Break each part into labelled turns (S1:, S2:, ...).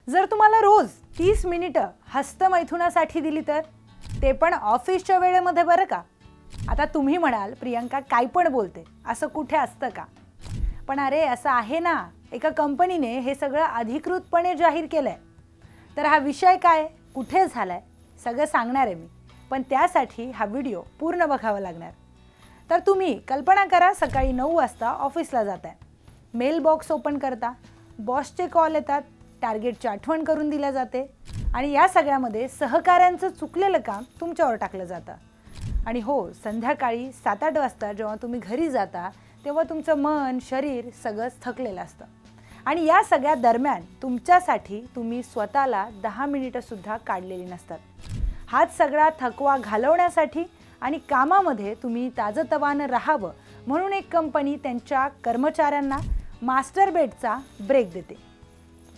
S1: जर तुम्हाला रोज 30 मिनिटं हस्तमैथुनासाठी दिली तर, ते पण ऑफिसच्या वेळेमध्ये बरं का. आता तुम्ही म्हणाल प्रियंका काय पण बोलते, असं कुठे असतं का? पण अरे असं आहे ना, एका कंपनीने हे सगळं अधिकृतपणे जाहीर केलंय. तर हा विषय काय, कुठे झालाय, सगळं सांगणार आहे मी. पण त्यासाठी हा व्हिडिओ पूर्ण बघावा लागणार. तर तुम्ही कल्पना करा, सकाळी 9 वाजता ऑफिसला जाताय. मेल बॉक्स ओपन करता, बॉसचे कॉल येतात, टार्गेटची आठवण करून दिल्या जाते आणि या सगळ्यामध्ये सहकाऱ्यांचं चुकलेलं काम तुमच्यावर टाकलं जातं. आणि हो, संध्याकाळी 7-8 वाजता जेव्हा तुम्ही घरी जाता तेव्हा तुमचं मन, शरीर सगळंच थकलेलं असतं. आणि या सगळ्या दरम्यान तुमच्यासाठी तुम्ही स्वतःला 10 मिनिटंसुद्धा काढलेली नसतात. हाच सगळा थकवा घालवण्यासाठी आणि कामामध्ये तुम्ही ताजंतवानं राहावं म्हणून एक कंपनी त्यांच्या कर्मचाऱ्यांना मास्टर बेडचा ब्रेक देते.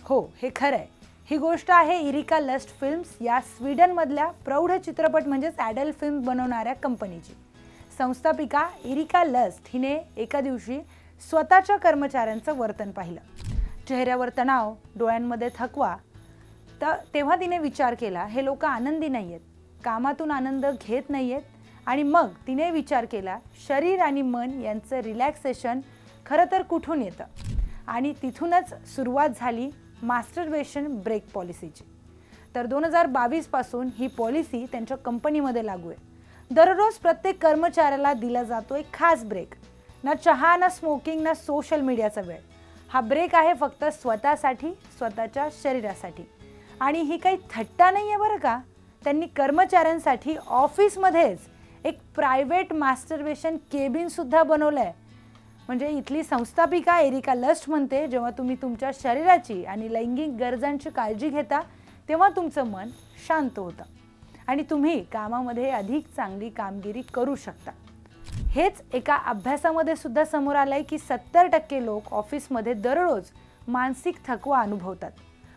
S1: हो, हे खरं आहे. ही गोष्ट आहे इरिका लस्ट फिल्म्स या स्वीडनमधल्या प्रौढ चित्रपट म्हणजेच ॲडल्ट फिल्म बनवणाऱ्या कंपनीची. संस्थापिका इरिका लस्ट हिने एका दिवशी स्वतःच्या कर्मचाऱ्यांचं वर्तन पाहिलं. चेहऱ्यावर तणाव, डोळ्यांमध्ये थकवा. तेव्हा तिने विचार केला, हे लोक आनंदी नाही आहेत, कामातून आनंद घेत नाही आहेत. आणि मग तिने विचार केला, शरीर आणि मन यांचं रिलॅक्सेशन खरं तर कुठून येतं. आणि तिथूनच सुरुवात झाली मास्टरबेशन ब्रेक पॉलिसीची. तर 2022 पासून ही पॉलिसी त्यांच्या कंपनीमध्ये लागू आहे. दररोज प्रत्येक कर्मचाऱ्याला दिला जातो एक खास ब्रेक. ना चहा, ना स्मोकिंग, ना सोशल मीडियाचा वेळ. हा ब्रेक आहे फक्त स्वतःसाठी, स्वतःच्या शरीरासाठी. आणि ही काही थट्टा नाही आहे बरं का. त्यांनी कर्मचाऱ्यांसाठी ऑफिसमध्येच एक प्रायव्हेट मास्टरबेशन केबिनसुद्धा बनवलं आहे. म्हणजे इथली संस्थापिका एरिका लस्ट म्हणते, जेव्हा तुम्ही तुमच्या शरीराची आणि लैंगिक गरजांची काळजी घेता तेव्हा तुमचं मन शांत होतं आणि तुम्ही कामामध्ये अधिक चांगली कामगिरी करू शकता. हेच एका अभ्यासामध्ये सुद्धा समोर आलं आहे की 70% लोक ऑफिसमध्ये दररोज मानसिक थकवा अनुभवतात.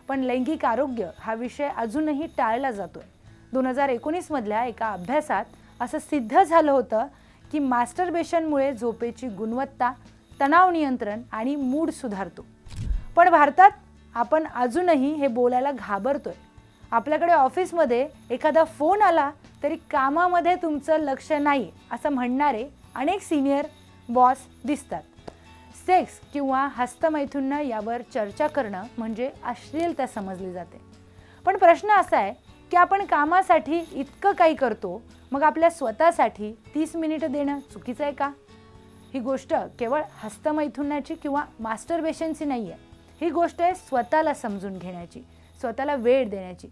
S1: पण लैंगिक आरोग्य हा विषय अजूनही टाळला जातोय. 2019 मधल्या एका अभ्यासात असं सिद्ध झालं होतं की मास्टरबेशनमुळे झोपेची गुणवत्ता, तणाव नियंत्रण आणि मूड सुधारतो. पण भारतात आपण अजूनही हे बोलायला घाबरतोय. आपल्याकडे ऑफिसमध्ये एखादा फोन आला तरी कामामध्ये तुमचं लक्ष नाही असं म्हणणारे अनेक सिनियर बॉस दिसतात. सेक्स किंवा हस्तमैथुन यावर चर्चा करणं म्हणजे अश्लीलता समजली जाते. पण प्रश्न असा आहे की आपण कामासाठी इतकं काही करतो, मग आपल्या स्वतःसाठी 30 मिनिटं देणं चुकीचं आहे का? ही गोष्ट केवळ हस्तमैथुनाची किंवा मास्टरबेशनची नाही आहे. ही गोष्ट आहे स्वतःला समजून घेण्याची, स्वतःला वेळ देण्याची.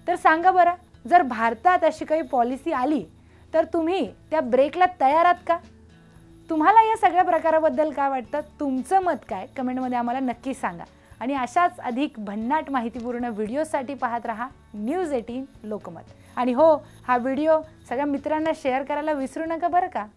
S1: तर सांगा बरं, जर भारतात अशी काही पॉलिसी आली तर तुम्ही त्या ब्रेकला तयार आहात का? तुम्हाला या सगळ्या प्रकाराबद्दल काय वाटतं? तुमचं मत काय? कमेंटमध्ये आम्हाला नक्की सांगा. आणि अशाच अधिक भन्नाट माहितीपूर्ण व्हिडिओसाठी पाहत रहा न्यूज 18 लोकमत. आणि हो, हा व्हिडिओ सगळ्या मित्रांना शेअर करायला विसरू नका बरं का.